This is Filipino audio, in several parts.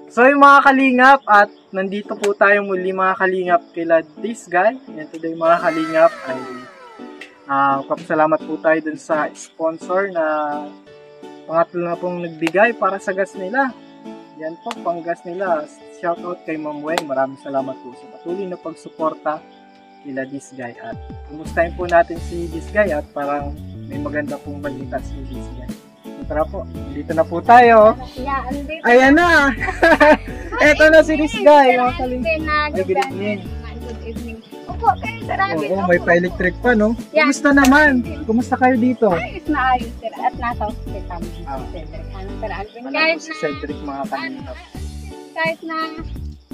So yung mga kalingap, at nandito po tayo muli mga kalingap kila this guy. And today mga kalingap ay kapasalamat po tayo dun sa sponsor na pangatlo na pong nagbigay para sa gas nila. Yan po, pang gas nila. Shoutout kay Ma'am Weng. Maraming salamat po sa patuloy na pagsuporta kila this guy. At kumustahin po natin si this guy at parang may maganda pong balita si this guy. Tara po, dito na po tayo. Ayan na! Eto na si this guy. Good evening. Good evening. Opo, kayo Sir Alvin. Oo, may pa-electric pa, no? Yeah. Kumusta naman? Kumusta kayo dito? Ayos na ayos, Sir. At nasa hospital. Cedric. Ano, Sir Alvin? Wala po si Cedric mga kalingap. Kahit na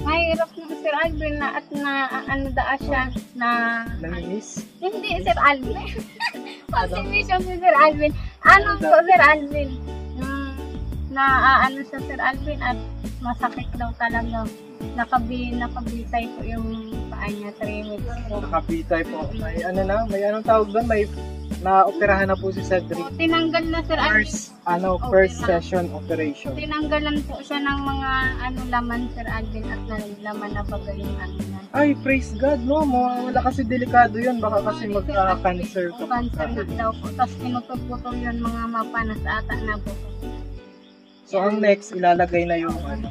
mahirap ng Sir Alvin na at na ano daa siya na... Nanginis? Hindi, Sir Alvin. Consumption si Sir Alvin. Ano po, Sir Alvin? Ano siya, Sir Alvin, at masakit daw talaga. Nakabitay po yung paa niya 3 weeks po. Nakabitay po. May ano na, may anong tawag doon? May na-operahan na po si Cedric. Tinanggal na, Sir Alvin. First session operation. Tinanggalan po siya ng mga laman, Sir Alvin, at nalaman na bagay yung ano na. Ay, praise God, no? Wala kasi delikado yun. Baka kasi magka-cancer ka. Cancer daw po. Tapos pinutol-putol yun mga mapanas ata na po. So, ang next, ilalagay na yung ano.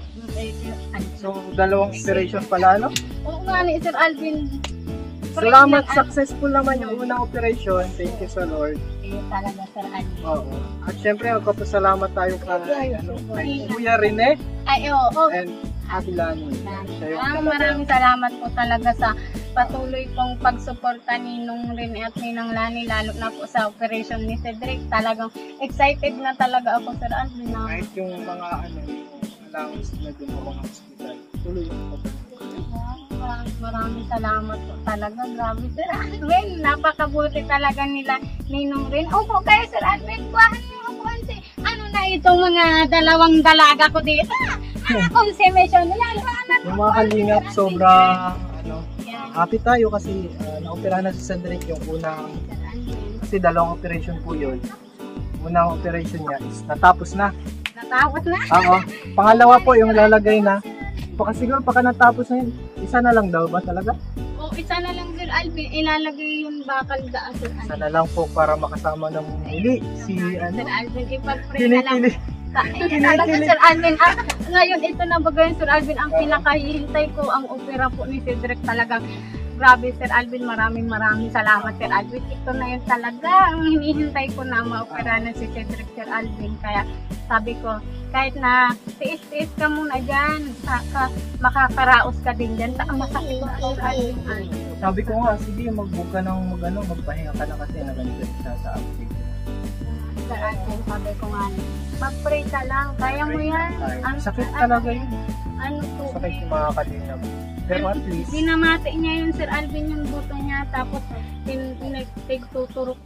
So, dalawang operation pala, no? Oo nga ni Sir Alvin. Salamat, successful naman yung unang operation. Thank you sa Lord. Talaga, Sir Alvin. Oo. At syempre, magpapasalamat tayo kay Kuya Rene. Ay, oo. And Ate Lani. Siya yung Maraming salamat po talaga sa patuloy pong pagsuporta ni Nung Rene at Ninang Lani, lalo na po sa operation ni Cedric. Talagang excited na talaga ako, Sir Alvin. Kahit yung mga allowance na dun sa mga hospital. Tuloy yung Maraming salamat po talaga. Grabe, Sir Alvin. Napakabuti talaga nila Ninong Rene. Opo kayo, Sir Alvin. Kuhaan niyo ako kasi ano na itong mga dalawang dalaga ko dito. Consumption nila. Yung mga kalingap, sobrang happy tayo kasi na-operahan na si Cedric yung unang, kasi dalawang operation po yun. Unang operation niya is natapos na. Natapos na? Oo. Pangalawa po yung lalagay na. Siguro pagka natapos na yun, isa na lang daw ba talaga? O, isa na lang, Sir Alvin. Ilalagay yung bakal daan, Sir Alvin. Isa na lang po para makasama ng muli si Sir Alvin, ipag-pray na lang. Kinakili. Sir Alvin, ngayon ito na bagay, Sir Alvin, ang pinakahihintay ko ang opera po ni Cedric. Talagang grabe, Sir Alvin, maraming salamat, Sir Alvin. Ito na yun talaga ang hinihintay ko na ma-opera na si Cedric, Sir Alvin. Kaya sabi ko, kahit na tiis-tiis ka muna dyan, makakaraos ka din dyan, masakit na, Sir Alvin. Sabi ko nga, sige, magpahinga ka na kasi naganyan siya sa update. Sir Alvin, sabi ko nga, mag-pray ka lang, kaya mo yan. Sakit talaga yun. Ano po? Sakit yung mga kalingap. Pero at least, dinamati niya yun, Sir Alvin, yung buto niya, tapos pinagtuturok.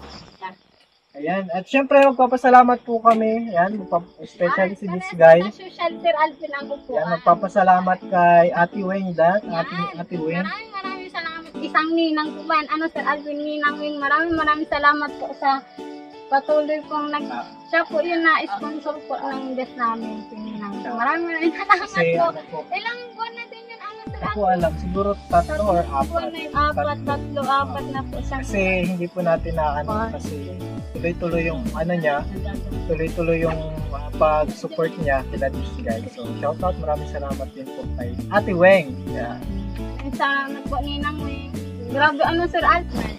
Ayan, at syempre magpapasalamat po kami, yan, especially si this guy. Social, Sir Alvin, ang upuan. Yan, magpapasalamat kay Ate Weng, Ate Weng. Maraming salamat. Isang ninang po ba? Sir Alvin, ninang Weng, maraming salamat po sa patuloy pong siya po yun na sponsor po ng gas namin. Maraming salamat po. Ilang buwan na din yun, Sir Ako alam, siguro 3 or 4. Apat na po siya. Kasi hindi po natin kasi tuloy-tuloy yung tuloy-tuloy yung pag-support niya kila this guy. So, shoutout, maraming salamat din po kay Ate Weng. Yeah. Salamat po, Ninang Weng. Grabe, Sir Alvin.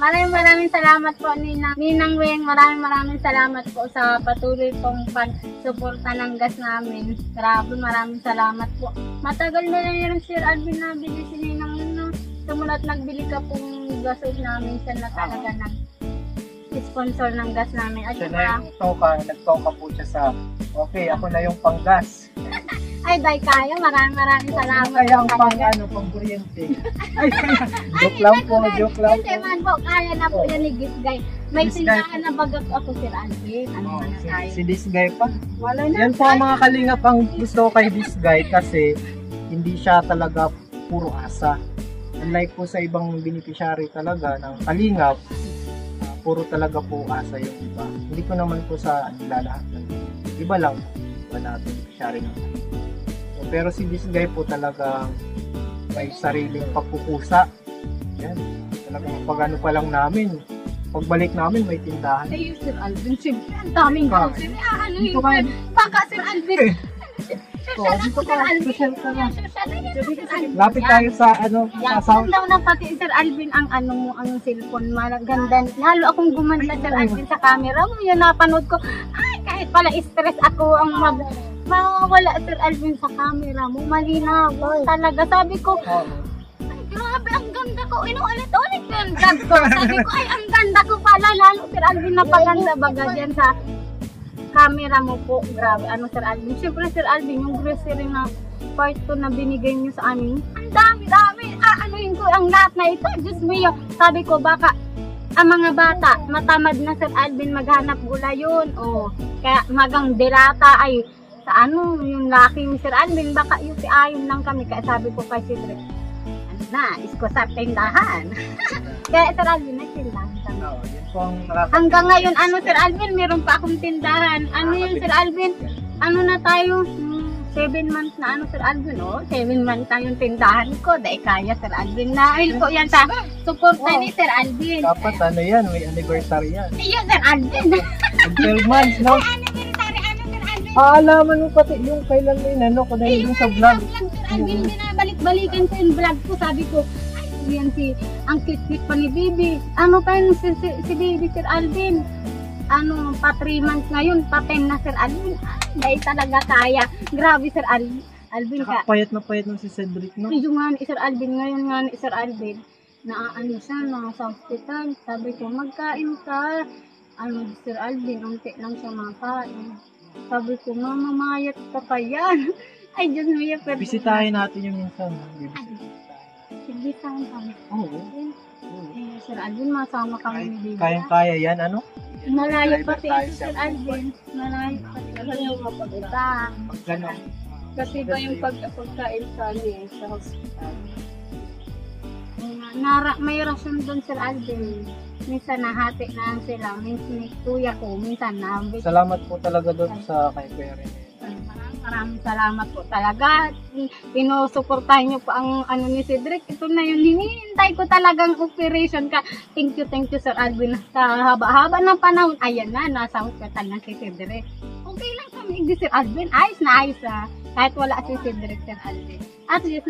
Maraming salamat po, Ninang Weng. Maraming salamat po sa patuloy pong pag-suporta ng gas namin. Grabe, maraming salamat po. Matagal na lang yung Sir Alvin na bili si Ninang Weng, no? Sumulat nagbili ka pong gasol namin, siya na talaga sponsor ng gas namin. At siya na yung nagtoka po siya sa, okay, ako na yung panggas. Ay, day kayo. Maraming salamat. Kaya ang pang kuryente. Ay, joke lang po. Kasi man po, kaya na po yan ni Gisgay. May tindahan na bagak ako, Sir Alvin. Si this guy pa. Wala na. Yan po ang mga kalingap ang gusto ko kay this guy kasi hindi siya talaga puro asa. Unlike po sa ibang beneficiary talaga ng kalingap, puro talaga po asa yung iba. Hindi ko naman po sa nilalahat ng iba lang. Iba natin, siya rin. So, pero si this guy po talaga may sariling pagpupusa. Yan. Talagang pag ano pa lang namin, pagbalik namin may tindahan. Ayun, Sir Alvin, siyempre, ang daming Ka. grocery. Ano Dito yun, ka. Sir? Baka, Sir Alvin. So, dito ka, social ka na. Sir Alvin. Lapit tayo sa ano, sa Yan, sound. daw na pati Sir Alvin ang ano mo, ang cellphone, maganda. Lalo akong gumanda Sir Alvin sa camera mo, yun napanood ko. Ay, kahit pala stress ako ang mawawala Sir Alvin sa camera mo, malinaw. Talaga, sabi ko, ay, grabe, ang ganda ko. Inuulit-ulit ko yung vlog ko. Sabi ko, ay, ang ganda ko pala. Lalo, Sir Alvin, napaganda baga dyan sa camera mo po. Grabe, ano, Sir Alvin. Siyempre, Sir Alvin, yung grocery na part 2 na binigay niyo sa amin, ang dami-dami. Anuhin ko ang lahat na ito. Diyos mio. Sabi ko, baka ang mga bata, matamad na Sir Alvin maghanap gulay yun. O, kaya magang delata ay sa ano, yung laki ni Sir Alvin, baka yung ayon lang kami. Kaya sabi ko kay Cedric, ano na, isko sa tindahan. Kaya Sir Alvin, nagtindahan kami. Oo, yun po ang nakaka- Hanggang ngayon, ano Sir Alvin, meron pa akong tindahan. Ano yun Sir Alvin? Ano na tayo? 7 months na ano Sir Alvin, oh. 7 months na yung tindahan ko. Dahil kaya Sir Alvin. Dahil po yan sa suporta ni Sir Alvin. Dapat ano yan, may anniversary yan. Ayun Sir Alvin. 12 months, no? Anniversary, ano Sir Alvin? Aalaman mo pati yung kailan mo inano ko dahil dun sa vlog. Sir Alvin, binabalik-balikan ko yung vlog ko. Sabi ko, ay, yan si, ang cute-cute pa ni Bibi. Ano pa yun si Bibi Sir Alvin? Ano, pa 3 months ngayon, pa 10 na Sir Alvin. Ay, talaga kaya. Grabe Sir Alvin. Alvin ka. Tsaka payat na payat ng si Cedric, no? Yung nga ni Sir Alvin, ngayon nga ni Sir Alvin, naaano siya, nasa hospital. Sabi ko, magkain ka. Ano, Sir Alvin, unti lang siya makain. Sabi ko, mamamayat ka pa yan. Ay, Diyos mo yan. Bisitahin natin yung minsan. Sige, saan kami? Oo. Eh, Sir Alvin, masama kami ni Bibi. Kayang-kaya yan, ano? Malayo pati ito, Sir Alvin. Malayo pati. Kasi yung mapagita. Pag gano'n. Kasi ba yung pagkain sa niya sa hospital? May rasyon doon Sir Alvin. Minsan nahati na sila. Minsan kuya ko, minsan nabit. Salamat po talaga doon sa kay Kuya Rene. Maraming salamat po talaga. Pinusuportahan niyo po ang ano ni Cedric. Ito na yun. Hinihintay ko talagang operation ka. Thank you Sir Alvin. Sa haba-haba ng panahon. Ayan na, nasa hospital na si Cedric. Okay lang kami ni Sir Alvin. Ayos na ayos ah. Kahit wala si Cedric Sir Alvin. At least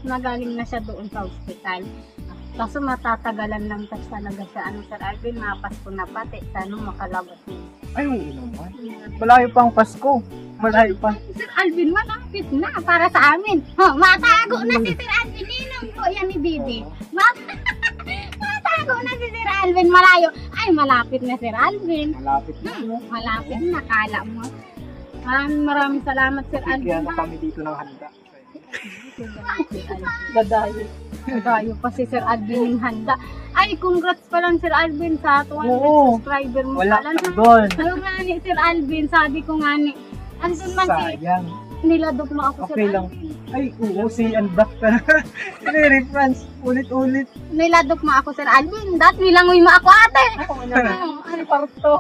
magaling na siya doon sa hospital. Kaso matatagalan lang talaga sa ano Sir Alvin. Mapasko na pati. Sana makalabas niya. Ay, oo naman. Malayo pang Pasko. Malayo pa. Sir Alvin, malapit na para sa amin. Oh, matago na si Sir Alvin. Ninong po yan ni Bibi. Matago na si Sir Alvin. Malayo. Ay, malapit na Sir Alvin. Malapit na. Malapit na. Kala mo. Maraming salamat Sir Kaya Alvin. na kami dito ng handa. Dadayo. Tayo pa si Sir Alvin yung handa. Ay, congrats pa lang Sir Alvin sa 200 Oo. subscriber mo. Wala pala ka na. doon. Ano nga ni Sir Alvin, sabi ko nga ni, andun man si, Sayang. niladok mo ako Okay Sir lang. Alvin. Ay, oo, si Unback ka na. Re-reference. Ulit-ulit. Niladok mo ako Sir Alvin. Dahil nilangoy mo ako ate. Oo naman. Ano parto?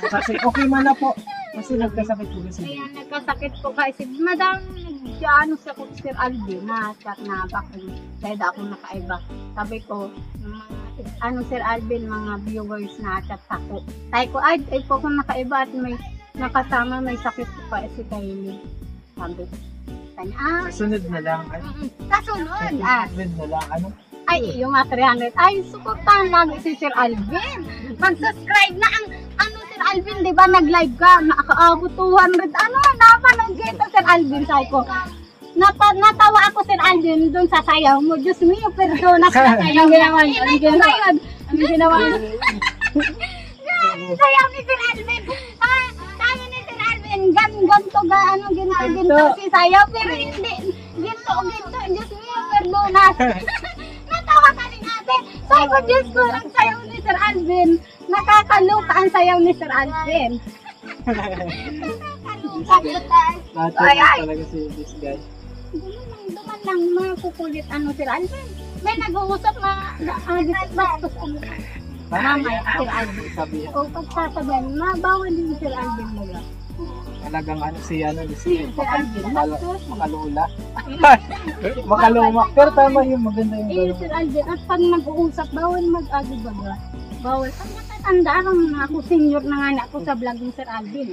Kasi okay man na po. Kasi nagkasakit ko kasi. Kaya nagkasakit ko kasi madam nagsiano sa ko Sir Alvin na chat na bakit dahil ako nakaiba. Sabi ko, ano Sir Alvin, mga viewers na chat ako. Sabi ko, ay po kung nakaiba at may nakasama may sakit ko pa si Kylie. Sabi ko, kanya, Sunod na lang. Ay, kasunod. sunod na lang. Ano? Ay, yung mga 300. Ay, suportahan lagi si Sir Alvin. Mag-subscribe na ang, ano Sir Alvin, di ba nag-live ka? Nakakaabot 200. Ano, napanood kita Sir Alvin. Sabi ko, natawa ako Sir Alvin dun sa sayaw mo. Diyos mio, perdona sa sayaw. Inay ko ngayon. Ang ginawa niya. Sayaw ni Sir Alvin. Ah, sabi ni Sir Alvin, ganto ga, ano, ginto si sayaw. Pero hindi, ginto, Diyos mio, perdona. Natawa ka rin ate. Sabi ko, Diyos ko, ang sayaw ni Sir Alvin. Nakakaloka ang sayaw ni Sir Alvin. Nakakaloka. Lahat talaga si this guy. Duman lang, mga kukulit ano Sir Alvin. May nag-uusap na bastos ano. Mamaya, Sir Alvin. Sabi yan. O pagsasabihan, bawal din Sir Alvin mga. Talagang si Sir Alvin. makalula. Makaluma. Pero tama yung maganda yung Eh, Sir Alvin, at pag nag-uusap, bawal mag-agi baga. Bawal. Pag natatanda na ako, senior na nga na ako sa vlog ni Sir Alvin.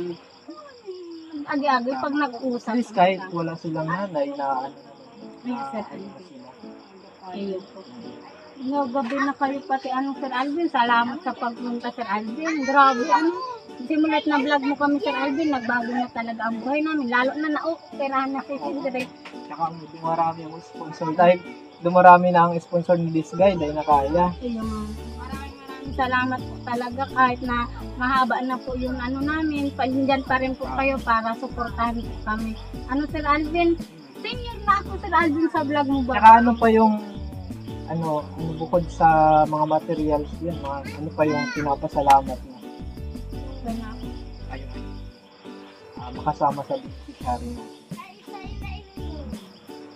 Agi-agi pag nag-uusap. At least kahit wala silang nanay na ano Ay, Sir Alvin. Ayun po. No, gabi na kayo pati Sir Alvin. Salamat sa pagpunta Sir Alvin. Grabe simulat na vlog mo kami Sir Alvin, nagbago na talaga ang buhay namin. Lalo na na-operahan na si Cedric. Tsaka dumarami ang sponsor. Dahil dumarami na ang sponsor ni this guy dahil nakaya. Ayun. Maraming salamat po talaga kahit na mahaba na po yung namin. Dyan pa rin po kayo para suportahan po kami. Sir Alvin? Senior na ako Sir Alvin sa vlog mo ba? Tsaka ano pa yung bukod sa mga materials yan, ano pa yung pinapasalamat mo? Ayun. Makasama sa beneficiary.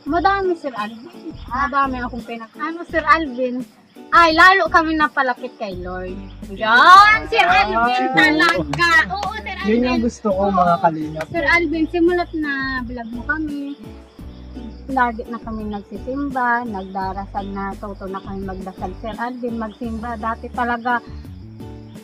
Madami Sir Alvin. Madami akong Sir Alvin? Ay, lalo kami napalapit kay Lord. Yan, Sir Alvin talaga. Oo, Sir Alvin. Yun yung gusto ko mga kalingap. Sir Alvin, simulat na vlog mo kami. Lagi na kami nagsisimba, nagdarasal na, toto na kami magdasal Sir Alvin, magsimba. Dati talaga,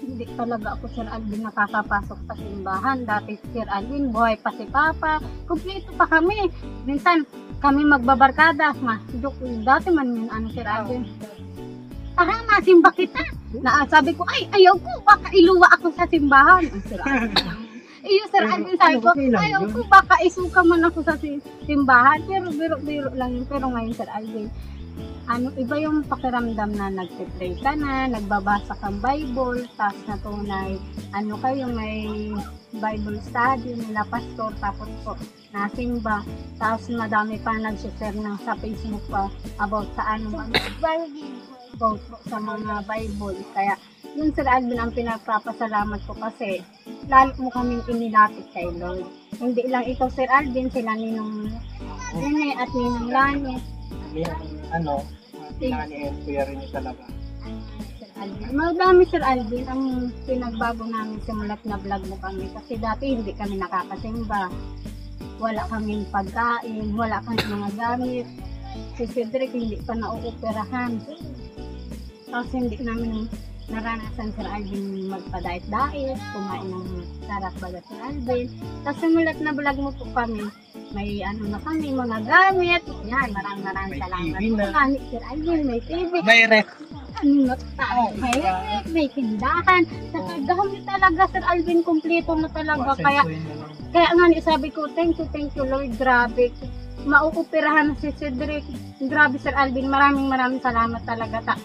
hindi talaga ako Sir Alvin nakakapasok sa simbahan. Dati Sir Alvin, buhay pa si Papa, kumpleto pa kami. Minsan, kami magbabarkada. Dati man yun, Sir Alvin. Tara, masimba kita. Sabi ko, ayaw ko, baka iluwa ako sa simbahan. Sir Alvin. Iyo Sir Alvin, sabi ko, ayaw ko, baka isuka man ako sa simbahan. Pero biro-biro lang yun. Pero ngayon Sir Alvin, iba yung pakiramdam na nagtitray ka na, nagbabasa kang Bible, tapos natunay, kayo may Bible study nila pastor, tapos po nasimba, tapos madami pa nag-share sa Facebook pa about sa about sa mga Bible. Kaya yun Sir Alvin ang pinagpapasalamat ko kasi lalo mo kaming inilapit kay Lord. Hindi lang ikaw Sir Alvin, sila Ninong Rene at Ninong Lani. Nani and Kuya rin talaga. Sir Alvin. Madami Sir Alvin ang pinagbago namin simulat na vlog mo kami kasi dati hindi kami nakakasimba. Wala kaming pagkain, wala kaming mga gamit. Si Cedric hindi pa nauoperahan. Tapos hindi namin naranasan Sir Alvin magpa-diet-diet, kumain ng sarap baga Sir Alvin. Tapos simulat na vlog mo po kami, may na kami, mga gamit. Yan, maraming salamat. May Sir Alvin, may TV. May ref. May ref, may tindahan. Saka gamit talaga Sir Alvin, kompleto na talaga. Kaya nga sabi ko, thank you Lord, grabe. Mauupirahan si Cedric. Grabe Sir Alvin, maraming salamat talaga.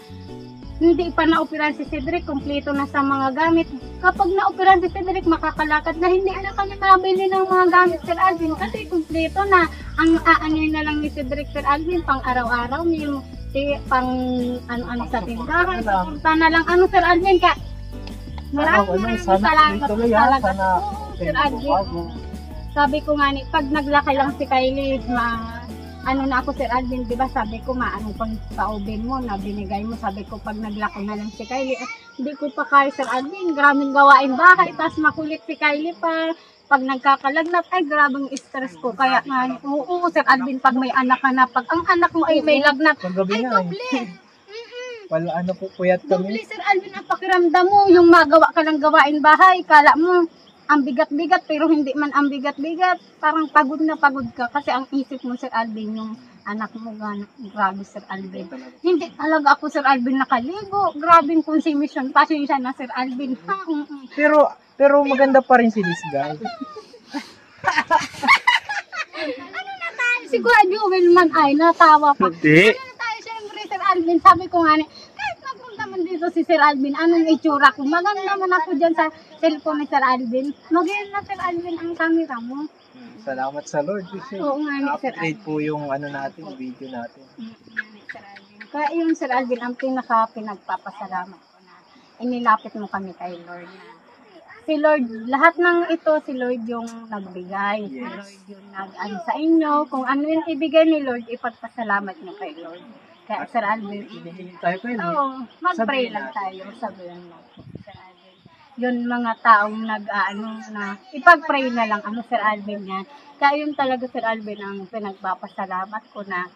Hindi pa naoperahan si Cedric, kompleto na sa mga gamit. Kapag naoperahan si Cedric, makakalakad na, hindi na kami mabili ng mga gamit Sir Alvin kasi kompleto na. Ang aanay na lang ni Cedric Sir Alvin, pang araw-araw, yung pang sa tindahan, punta na lang Sir Alvin ka. Maraming salamat talaga. Sir Alvin. Sabi ko nga pag naglaki lang si Kylie, na ako Sir Alvin, di ba sabi ko pang paubin mo na binigay mo, sabi ko pag naglaki na lang si Kylie, hindi ko pa kaya Sir Alvin, grabing gawain bahay, tapos makulit si Kylie pa, pag nagkakalagnat, grabing stress ko, kaya oo Sir Alvin, pag may anak ka na, pag ang anak mo ay may lagnat, doble. Wala po, puyat kami. Doble Sir Alvin, ang pakiramdam mo, yung magawa ka ng gawain bahay, kala mo, ang bigat-bigat, pero hindi man ang bigat-bigat. Parang pagod na pagod ka. Kasi ang isip mo, Sir Alvin, yung anak mo, grabe, Sir Alvin. Hindi talaga ako, Sir Alvin, nakaligo. Grabing consumption. Pasensya na, Sir Alvin. Pero maganda pa rin si this guy. Na tayo? Si Kuya Jewel man ay natawa pa. Hindi. Na tayo, syempre, Sir Alvin. Sabi ko nga kahit napunta man dito si Sir Alvin, anong itsura ko? Maganda man ako dyan sa cellphone ni Sir Alvin. Maganda Sir Alvin ang camera mo. Salamat sa Lord. Oo nga ni Sir Upgrade po yung video natin. Sir Alvin. Kaya yung Sir Alvin ang pinagpapasalamat ko na inilapit mo kami kay Lord na si Lord, lahat ng ito si Lord yung nagbigay. Si Lord yung sa inyo. Kung ano yung ibigay ni Lord, ipagpasalamat niyo kay Lord. Kaya Sir Alvin, Hinihingi tayo pwede. oo, mag-pray Sabihin lang natin. tayo. Sabihin mo po, Sir Alvin. Yun mga taong na ipag-pray na lang ano Sir Alvin yan. Kaya yun talaga Sir Alvin ang pinagpapasalamat ko na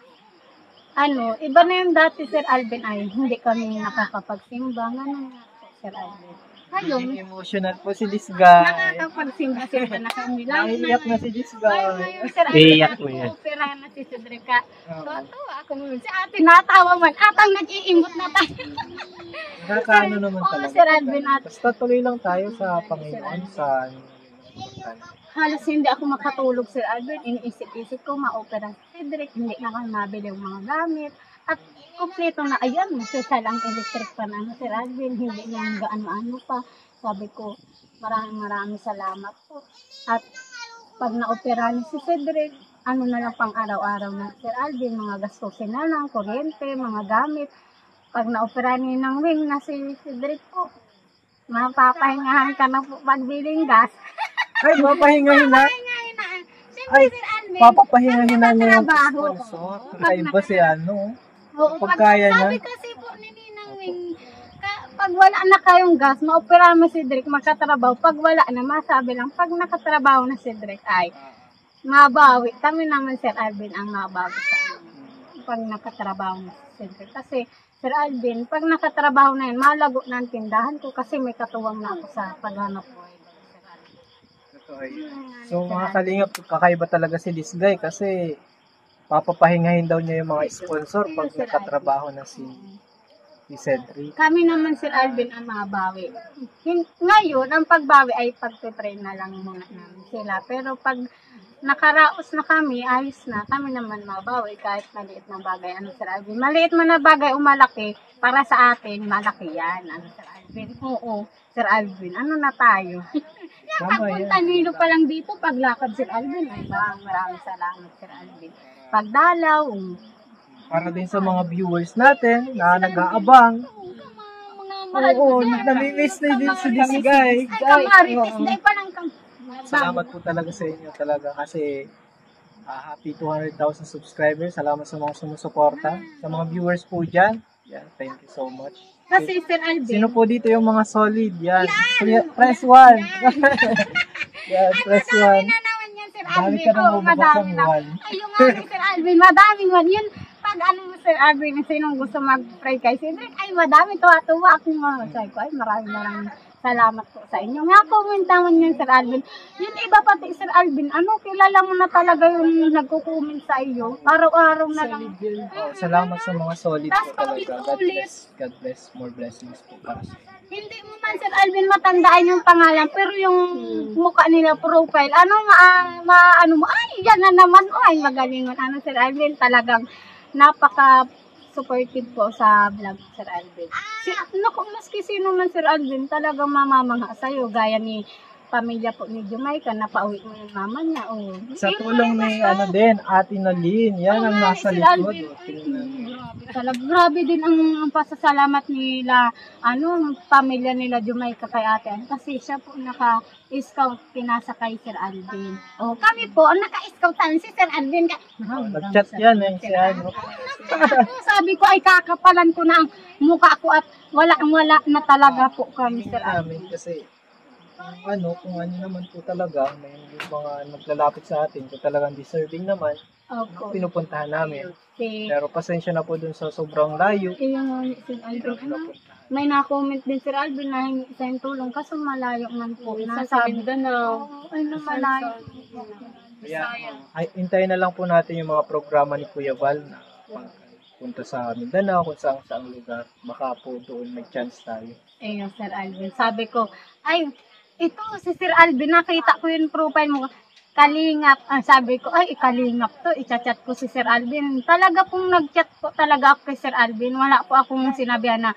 iba na yung dati Sir Alvin ay hindi kami nakakapagsimba. Ganun nga po Sir Alvin. Ngayon, Emotional po si this guy. nakakapagsimba na kami. Naiiyak na si this Ngayon, guy. Sir Alvin, Iyak mo yan. operahan na si Cedric ka. Oo. Tuwa ako mo. Si ate natawa man. Atang nag-iimot na tayo. Nakakaano naman Oo, talaga. Sir Alvin, at Basta tuloy lang tayo sa Panginoon sa halos hindi ako makatulog Sir Alvin. Iniisip-isip ko ma-opera si Cedric. Hindi na kami mabili yung mga gamit. At kompleto na, ayan, masasal ang electric pa na Sir Alvin. Hindi na yung gaano-ano pa. Sabi ko, maraming salamat po. At pag na-opera ni si Cedric, ano na lang pang araw-araw na Sir Alvin, mga gastusin na lang, kuryente, mga gamit. Pag na-opera ni ng wing na si Cedric po, mapapahingahan ka na po pagbiling gas. Ay, mapahingahin na. Pahingahin na. Siyempre Ay, Sir Alvin, papapahingahin na niya yung nakatrabaho. sponsor. Kakaiba si ano. Oo, Pag kaya niya. sabi kasi po ni Ninang Wing, pag wala na kayong gas, maopera mo si Cedric, makatrabaho. Pag wala na, masabi lang, pag nakatrabaho na si Cedric, ay, mabawi. Kami naman, Sir Alvin, ang mabawi sa inyo. Pag nakatrabaho na si Cedric. Kasi, Sir Alvin, pag nakatrabaho na yan, malago na ang tindahan ko kasi may katuwang na ako sa paghanap buhay. Sir Alvin. Totoo yun. So mga kalingap, kakaiba talaga si this guy kasi papapahingahin daw niya yung mga sponsor pag nakatrabaho na si Cedric. Kami naman, Sir Alvin, ang mabawi. Ngayon, ang pagbawi ay pagpe-pray na lang muna namin sila. Pero pag nakaraos na kami, ayos na, kami naman mabawi kahit maliit na bagay. Ano, Sir Alvin? Maliit man na bagay o malaki, para sa atin, malaki yan. Ano, Sir Alvin? Oo, Sir Alvin, ano na tayo? Yan, Tama pagpunta yan. nilo pa lang dito, paglakad, Sir Alvin, ay maraming salamat, Sir Alvin. Pagdalaw, Para din sa mga viewers natin na nag-aabang. mga mahal Oo, ko, Sir. namimiss na din si this guy. Ay, kamarites, Oo. na pa lang kang... Salamat po talaga sa inyo talaga kasi happy 200,000 subscribers. Salamat sa mga sumusuporta. Sa mga viewers po dyan. Yan, thank you so much. Kasi Sir Alvin, Sino po dito yung mga solid? Yan. Press 1. Yan, press 1. na naman yan, Sir Dami Alvin. ka nang Oo, madami bubuksan na. one. Ay, yung nga, Sir Alvin, madami man. Yun, pag Sir Alvin, sinong gusto mag-pray kay Cedric, ay madami, tuwa-tuwa ako nga. Sabi ko, ay maraming salamat po sa inyo. Nga, comment naman yun, Sir Alvin. Yung iba pati, Sir Alvin, kilala mo na talaga yung nagko-comment sa iyo. Araw-araw na lang. Oh, salamat sa mga solid po Tapos talaga. God ulit. bless. God bless. More blessings po para sa inyo. Hindi mo man, Sir Alvin, matandaan yung pangalan, pero yung mukha nila, profile, ano mo, ay, yan na naman, ay, magaling man. Sir Alvin, talagang napaka-supportive po sa vlog, Sir Alvin. Maski sino man, Sir Alvin, talagang mamamangha sa'yo, gaya ni pamilya po ni Jamaica, napauwi mo yung mama niya. Oh. Sa Yun tulong lang, ni basta. Ate Nalyn, yan ang Oo nga, nasa Sir likod. Alvin. Oh, tingnan mo. Grabe din ang pasasalamat nila, pamilya nila Jamaica kay ate. Kasi siya po naka-scout pinasa kay Sir Alvin. Oh, kami po, ang naka-scoutan si Sir Alvin. Nag-chat yan si ano. Sabi ko ay kakapalan ko na ang mukha ko at wala na talaga po kami, Sir Alvin. Namin kasi kung ano naman po talaga, may mga naglalapit sa atin, kung talagang deserving naman, Opo. pinupuntahan namin. Si Pero pasensya na po dun sa sobrang layo. yung Sir Alvin, may na-comment din Sir Alvin na hingi sa yung tulong kasi malayo man po. Minsan sa Mindanao. Ay, malayo. Kaya, hintayin na lang po natin yung mga programa ni Kuya Val na punta sa Mindanao, kung saan lugar. Baka po doon may chance tayo. Ayun, Sir Alvin. Sabi ko, ay, ito si Sir Alvin, nakita ko yung profile mo. Kalingap. Sabi ko, ay, kalingap to. I-chat ko si Sir Alvin. Talaga pong nag-chat po talaga ako kay Sir Alvin. Wala po akong sinabihan na,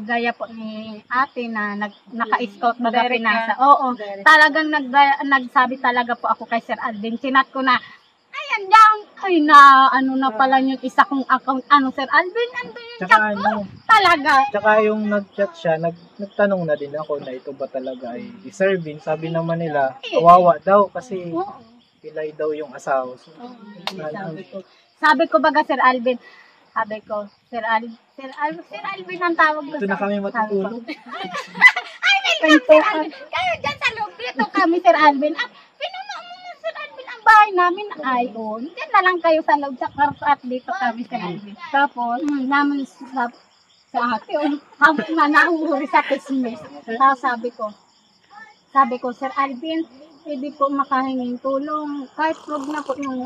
gaya po ni ate na naka-scout baga pinasa. Oo, talagang nagsabi talaga po ako kay Sir Alvin. Sinat ko na, ayan dyan, ay na pala yung isa kong account, Sir Alvin, ando yung chat Tsaka ko. Talaga. Tsaka yung nag-chat siya, nagtanong na din ako na ito ba talaga ay deserving. Sabi naman nila, kawawa daw kasi Oo. pilay daw yung asawa. So, Sabi ko, Sabi ko baga Sir Alvin, sabi ko, Sir Alvin ang tawag ko. Ito na kami matutulog. Ay, welcome Sir Alvin. Kayo dyan sa loob dito kami Sir Alvin. At pinuno mo Sir Alvin ang bahay namin. Ay, dyan na lang kayo sa loob sa kwarto at dito kami Sir Alvin. Tapos, namin sa ate, habang na nahuhuri sa Christmas. Tapos sabi ko, Sir Alvin, pwede po makahinging tulong. Kahit wag na po yung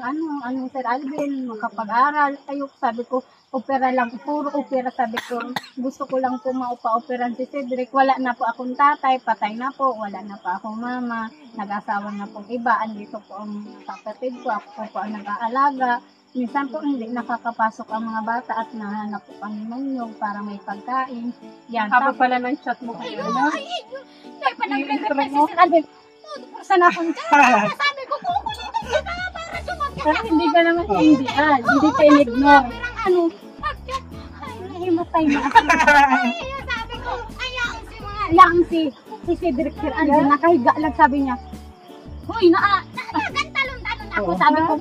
Sir Alvin, makapag-aral. Ayok, sabi ko, opera lang, puro opera. Sabi ko, gusto ko lang po maupa-operan si Cedric. Wala na po akong tatay, patay na po. Wala na po akong mama. Nag-asawa na pong iba. Andito po ang kapatid ko. Ako po ang nag-aalaga. Minsan po hindi nakakapasok ang mga bata at nahanap po kami manyog para may pagkain. Yan. Haba pala ng chat mo kayo, no? Ay, panag-request si Sir Alvin. Saan akong dyan? Sabi ko, kukulitin ka na para sumagot. Pero hindi ka naman hindihan. Hindi ka in-ignore. Ay, nahimatay na. Ay, sabi ko, ayaan si Cedric Sir Alvin, nakahiga lang sabi niya. Hoy, nagagantalon-talon ako. Sabi ko,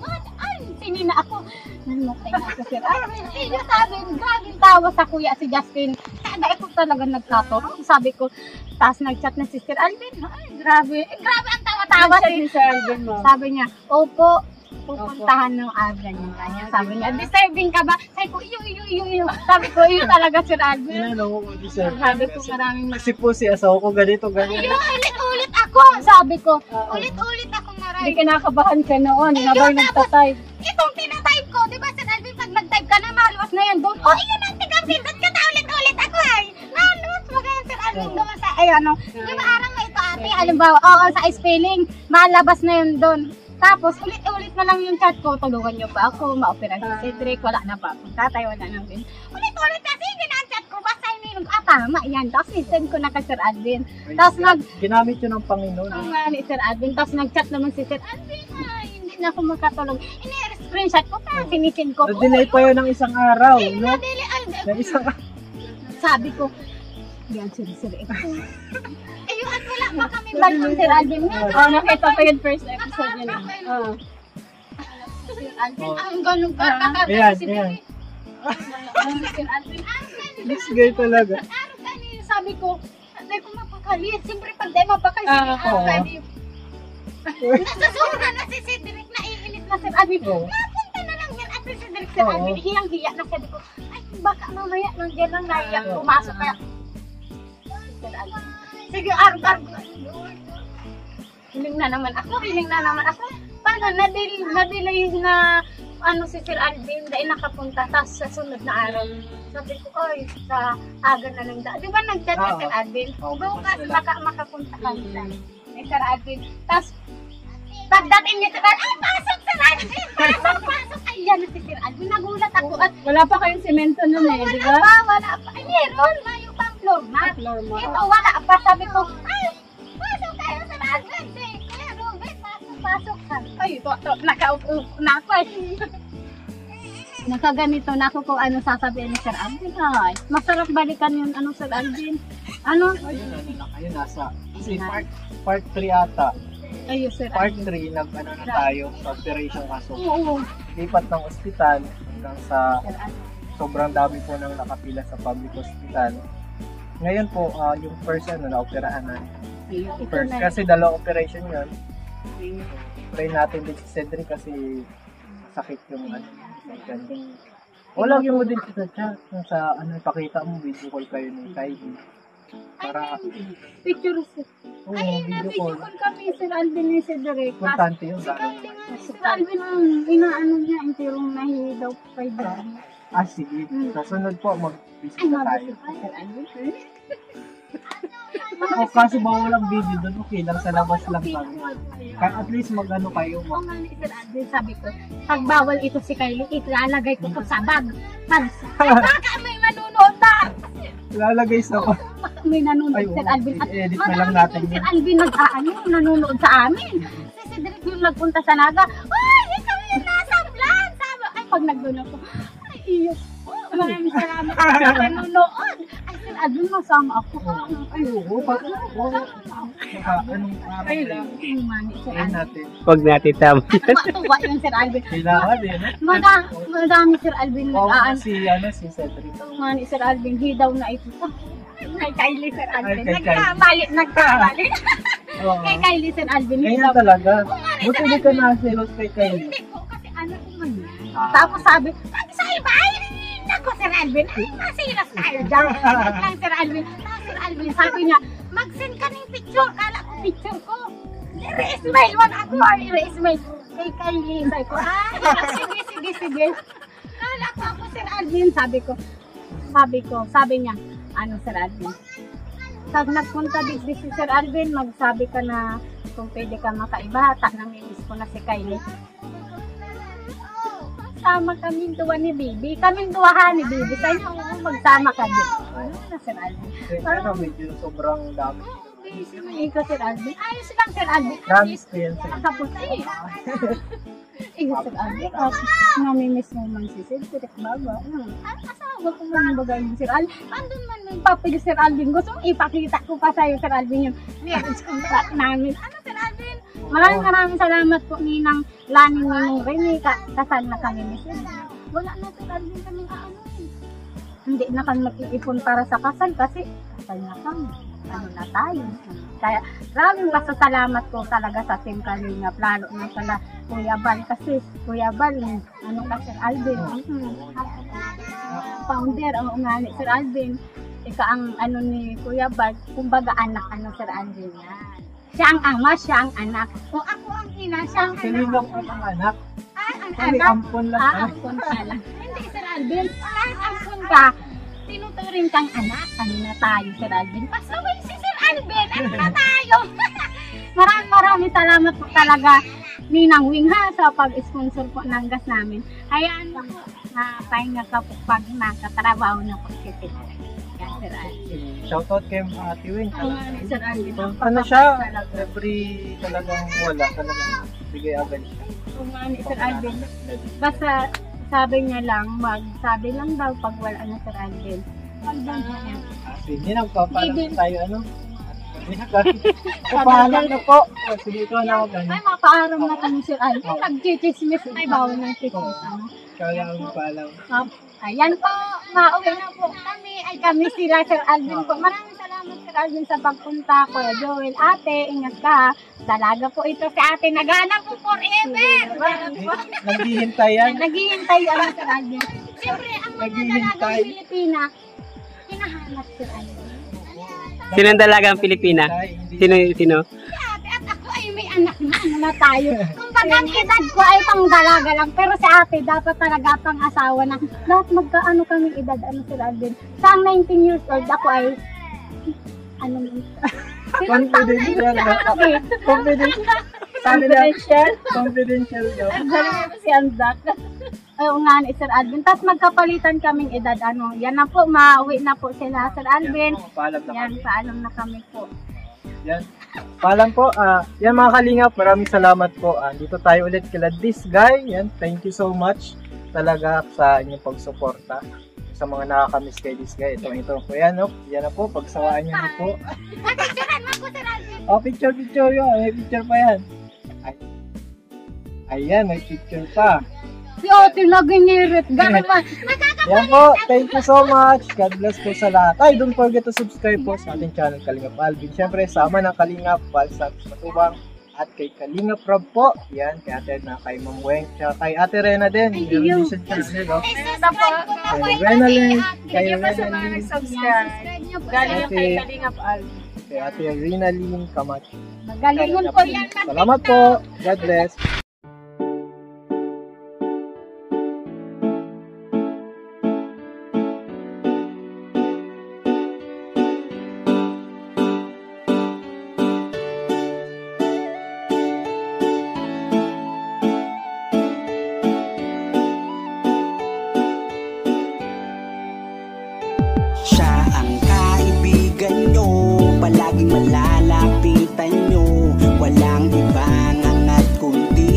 sinina ako. Nahimatay na ako Sir Alvin. Sabi, grabing tawa sa kuya si Justin. Kaya ako talaga nagtaturo. Sabi ko, tapos nag-chat na si Sir Alvin. Ay, grabe ang tawa-tawa. Chat ni Sir Alvin mo. Sabi niya, opo, pupuntahan ng aga niya. Sabi niya, deserving ka ba? Sabi ko, iyo. Sabi ko, iyo talaga Sir Alvin. Yan ako deserve. Sabi ko, maraming Kasi po si asawa ko ganito. iyo, ulit-ulit ako. Sabi ko, ulit-ulit ako Hindi maraming. ka nakabahan ka noon. Habang nagtatype. Itong tinatype ko, di ba Sir Alvin, pag nag-type ka na, maluwas na yan doon. Oh, iyon ang tigang-pindot ka na ulit-ulit ako ay. Naluwas mo kaya Sir Alvin doon sa, di ba arang mo ito ate, halimbawa, oo, sa spelling, malabas na yun doon. Tapos, ulit-ulit na lang yung chat ko, tulungan niyo pa ako, ma-opera si Cedric, wala na pa akong tatay, wala na din. Ulit-ulit kasi, chat ko, basta yung tama, yan. Tapos, send ko na kay Sir Alvin. Tapos, Ginamit yun ng Panginoon. ni Sir Alvin, tapos nag-chat naman si Sir Alvin, ay, hindi na ako makatulog. Ini-screenshot ko, pa, sinisin ko. Na-delay pa yun ng isang araw, no? Nadili, Ng isang sabi ko, yan, Sir ito. Ayun, at wala pa kami balong Sir Alvin. Oh, nakita ko yung first episode yun. Oh. Sir Alvin, ang ganun ka, Ayan, si ayan. Sir Alvin, This guy talaga. araw kanina, sabi ko mapakalit. Siyempre, pag di mapakalit, oo. Nasasura na si Cedric, naiinit na Sir Alvin. Oo. Napunta na lang yan at si Cedric Sir Oo. Alvin, hiyang-hiya na sabi ko, ay, baka mamaya nandiyan lang naiyak, pumasok kaya. Sir Alvin, sige, arug-arug. Hiling na naman ako. Paano, na-delay na si Sir Alvin, dahil nakapunta, tapos sa sunod na araw. Sabi ko, oy, sa aga na lang Di ba nag-chat si Sir Alvin? Bukas, makapunta kami sa Sir Alvin. Tapos, pagdating niya Sir Alvin, ay, pasok Sir Alvin! Pasok! Ay, yan na si Sir Alvin. Nagulat ako at Wala pa kayong semento nun eh, di ba? wala pa. Ay, meron, mayo pang floor mat. Floor mat. Ito, wala pa. Sabi ko, ay, pasok tayo Sir Alvin. Kaya, Robert, pasok ka. Ay, nakaupo na ako eh. Nakaganito na ako kung ano sasabihin ni Sir Alvin. Ay, masarap balikan yung Sir Alvin. Ayun, nasa. Kasi part 3 ata. Ayun, Sir Part Alvin. 3, na tayo sa operation kaso. Oo, Lipat ng ospital hanggang sa Sir Alvin. sobrang dami po nang nakapila sa public hospital. Ngayon po, yung first na-operahan na. Ito First, na. kasi dalawang operation yun. Try natin din si Cedric kasi sakit yung Wala yung mo din sa chat. Kung sa ipakita mo, video call kayo ni Kylie. Para, Picture Sir. Ay, video na-video call. call kami Sir Alvin ni Cedric. Importante yun. Si Kylie nga, si Sir Alvin ang inaano niya, intirong nahihi daw kay Daddy. Sige. Sa sunod po, mag-visit Ay, na tayo. mabisi pa Sir Alvin. Kaso bawal ang video doon, okay lang, sa labas lang kami. Kaya at least mag-ano kayo, Oo nga ni Sir Alvin, sabi ko, pag bawal ito si Kylie, ilalagay ko to sa bag. Baka may manunood na! lalagay sa Baka may nanonood Ay, Sir Alvin. At i-edit na lang natin Sir yun. Alvin nanonood sa amin. Si Cedric yung nagpunta sa Naga, ay, ikaw yung nasa vlog! Sabi, ay, pag nagdoon ako, ay, iyo. Maraming salamat sa nanonood. Ay, Sir Alvin, masama ako. Ay, oo. Anong Okay lang. Mani, Sir Ayun Alvin. natin. Huwag natin tama. Tuwa yung Sir Alvin. Kailangan eh. Madami Sir Alvin Oo, nag-aan. si Cedric. Mani, Sir Alvin, hidaw na ito. Kay Kylie, Sir Alvin. Ay, kay Nagkamali. Oo. Kay Kylie, Sir Alvin, Ganyan hidaw. talaga. Buti di ka nasilos kay Kylie. Hindi ko, kasi anak ko man yan. Tapos sabi sa iba, ay, nako Sir Alvin, ay, masilas tayo dyan. Lang Sir Alvin. Tapos Sir Alvin, sabi niya, mag-send ka ng picture. Kala ko picture ko. Re-smile, wala ako, re-smile. Kay Kylie, sabi ko, sige. Kala ko ako Sir Alvin, sabi niya, ano Sir Alvin. Pag nagpunta dito si Sir Alvin, magsabi ka na kung pwede ka makaibahata, namimiss ko na si Kylie. Sama kaming duwa ni Bibi. Kaming duwahan ni Bibi. Kaya magsama ka din. Ano na Sir Alvin? Ano, medyo sobrang dami. Busy mo ikaw Sir Alvin. Ayos lang Sir Alvin. Promise ko yan sa'yo. Nakaputi. Sir Alvin. Namimiss mo man si Cedric Baba. Asawa ko man bagay ni Sir Alvin. Andun man ng papel Sir Alvin. Gusto mo ipakita ko pa sa'yo Sir Alvin yung marriage contract namin. Ano Sir Alvin? Maraming salamat po Ninang Lani Ninong Rene. Kasal na kami ni Cedric. Wala na Sir Alvin kami hindi na kami mag-iipon para sa kasal kasi kasal na kami. Ano na tayo. Kaya maraming pasasalamat ko talaga sa Team Kalingap. Lalo na pala Kuya Bal kasi Kuya Bal, ano ka Sir Alvin. Founder, ang unani Sir Alvin. Ika ang ano ni Kuya Bal, kumbaga anak ano Sir Alvin yan. Siya ang ama, siya ang anak. Kung ako ang ina, siya ang Silingap anak. ko ng anak. Ang Kali anak. ampon lang. Ampon ka lang. Hindi Sir Alvin, kahit ampon ka, tinuturing kang anak. Ano na tayo Sir Alvin? Pasaway si Sir Alvin, ano na tayo? Maraming salamat po talaga Ninang Wing ha sa pag-sponsor po ng gas namin. Hayaan mo po na pahinga ka po pag nakatrabaho na po si Sir Yan Sir Alvin. Shoutout kay Ate Wing. Sir Alvin. Ano siya? Every talagang wala. Talagang bigay agad siya. Sir Alvin. Basta sabi niya lang, magsabi lang daw pag wala na Sir Alvin. Hindi na, papalang tayo ano. Papalang na po. Sige, ikaw na ako ganyan. Ay, mapaaram na kami Sir Alvin. Nag-chichismis. Ay, bawal ng chichismis. Kaya ang paalam. Ayan po, mauwi na po kami. Ay, kami sila Sir Alvin po. Maraming salamat Sir Alvin sa pagpunta. Kuya Joel, ate, ingat ka. Dalaga po ito si ate. Naghanap po forever. Naghihintay yan. Naghihintay ang Sir Alvin. Siyempre, ang mga Naghihintay. dalagang Pilipina, hinahanap Sir Alvin. Sino ang dalagang Pilipina? Sino? Si ate at ako ay may anak na. Ano na tayo? Kung bagang edad ko ay pang dalaga lang. Pero si ate, dapat talaga pang asawa na. Lahat magkaano kaming edad. Ano Sir Alvin? Sa 19 years old, ako ay ano Confidential. Confidential. Confidential daw. Ang galing mo si Andak. Oo nga ni Sir Alvin. Tapos magkapalitan kaming edad. Ano, yan na po, mauwi na po sila Sir Alvin. Paalam na Yan, kami. paalam na kami po. Yan. Paalam po. Yan mga kalingap, maraming salamat po. Dito tayo ulit kila this guy. Yan, thank you so much talaga sa inyong pagsuporta sa mga nakakamiss kay this guy. Ito po yan, no? Yan na po, pagsawaan niyo na po. Picturean mo po Sir Alvin. Picture yun. May picture pa yan. Ayan, may picture pa. Si Ote nag-ingirit. Ganun ba? Yan po, thank you so much. God bless po sa lahat. Ay, don't forget to subscribe po sa ating channel Kalingap Alvin. Siyempre, sama ng Kalingap, Balsat, Matubang, at kay Kalingap Rob po. Yan, kay Ate na kay Ma'am Weng, tsaka kay Ate Rena din. Thank Meron you. din siya channel, no? Subscribe po na Kay Rena Lynn, kay Hindi pa sa Rena mga Lynn, nag-subscribe. Subscribe niyo po. Galing yung kay Ate- Kalingap Alvin. kay Ate Rena Lynn Camacho. Magalingon po yan. Salamat po. God bless. Siya ang kaibigan nyo, palaging malalapitan nyo. Walang ibang angat kundi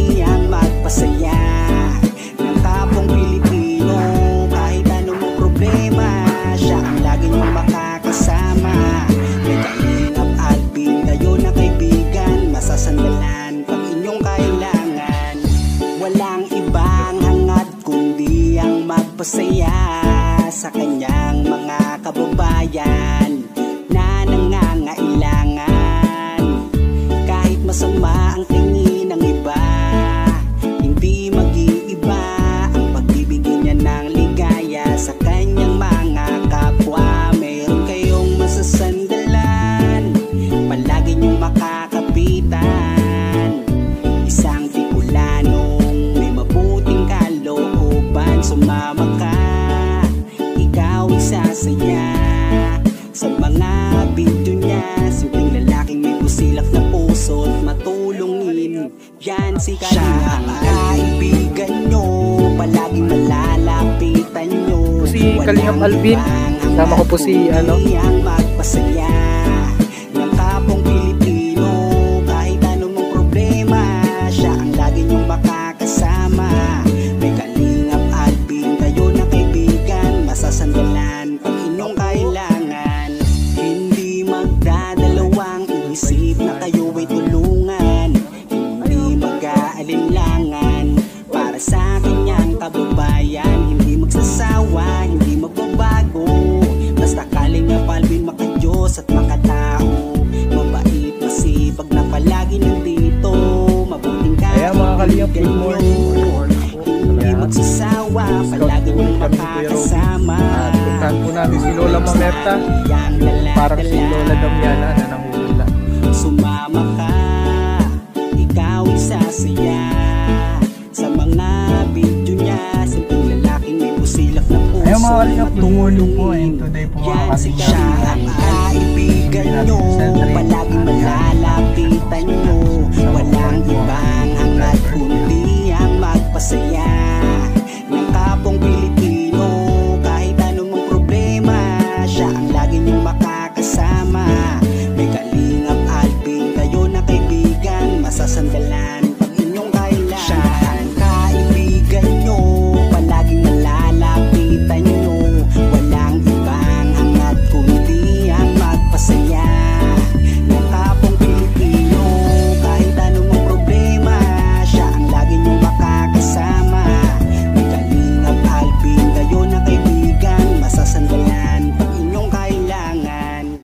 masama ang tingin ng iba. Hindi mag-iiba ang pagbibigay niya ng ligaya sa kanyang mga kapwa. Meron kayong masasandalan, palagi niyong makakapitan. Isang Bicolanong may mabuting kalooban. Sumama ka, ikaw isasaya sa mga video niya. Simpleng lalaking may busilak na puso at matulungin. Yan si Kalinga, ang kaibigan nyo, palaging malalapitan nyo. Si Kalingap Alvin, kasama ko po si magpasaya ng kapong Pilipino. Kahit anong problema, siya ang lagi nyong makakasama. May Kalingap Alvin, kayo na kaibigan, masasandalan pag inyong kailangan. Hindi magdadalawang isip na kayo ay tulungan. Hindi mag-aalinlangan para sa kanyang kababayan. Hindi magsasawa, hindi magbabago. Basta Kalingap Alvin, maka-Diyos at makatao. Mabait, masipag na palagi nandito. Mabuting Kaya mga Kalingap, good morning. hindi magsasawa, palagi niyong makakasama. At puntahan po namin si Lola Mamerta, parang si Lola Damiana na nanguhula. Sumama ka, ikaw isasaya sa mga video niya. Simpleng lalaking may busilak na puso. Ayun mga Kalingap, good morning po. And today po mga Yan si Kalingap, siya ang kaibigan nyo, palaging malalapitan nyo.